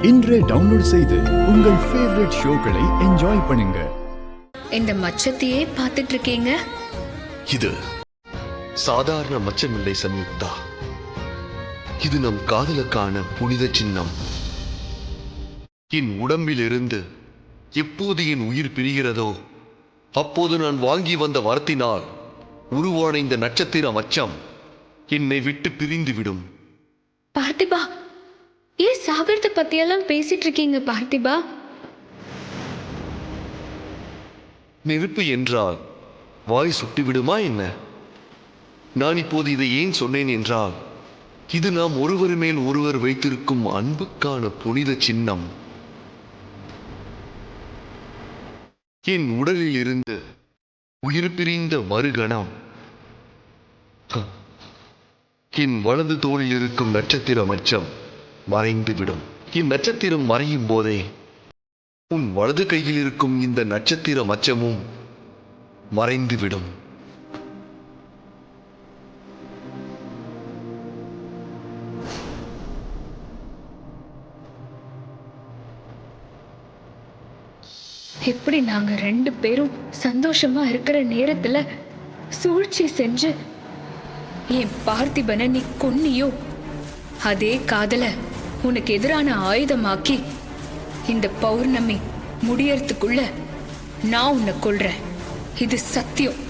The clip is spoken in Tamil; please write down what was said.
இன்றே டவுன்லோட் செய்து உங்கள் ஃபேவரட் ஷோக்களை என்ஜாய் பண்ணுங்க. இந்த மச்சத்தையே பார்த்துட்டு இருக்கீங்க. இது சாதாரண மச்சமில்லை சம்யுக்தா. இது நம் காதலுக்கான புனித சின்னம். என் உடம்பிலிருந்து எப்போது என் உயிர் பிரிகிறதோ அப்போது நான் வாங்கி வந்த வரத்தினால் உருவான இந்த நட்சத்திர மச்சம் என்னை விட்டு பிரிந்துவிடும். பார்த்திபா, ஏன் சாகரத்தை பத்தியெல்லாம் பேசிட்டு இருக்கீங்க பார்த்திபா? நெருப்பு என்றால் வாய் சுட்டுவிடுமா என்ன? நான் இப்போது இதை ஏன் சொன்னேன் என்றால், இது நாம் ஒருவர் மேல் ஒருவர் வைத்திருக்கும் அன்புக்கான புனித சின்னம். என் உடலில் இருந்து உயிர் பிரிந்த மறுகணம் என் வலது தோளில் இருக்கும் நட்சத்திர மச்சம் மறைந்துவிடும். இந்நட்சத்திரம் மறையும் போதே உன் வலது கையில் இருக்கும் இந்த நட்சத்திர மச்சமும் மறைந்துவிடும். எப்படி நாங்க 2 பேரும் சந்தோஷமா இருக்கிற நேரத்துல சூழ்ச்சி செஞ்சு என் பார்த்திபனை நீ கொன்னியோ, அதே காதல உனக்கு எதிரான ஆயுதமாக்கி இந்த பௌர்ணமி முடியறதுக்குள்ள நான் உன்னை கொல்றேன். இது சத்தியம்.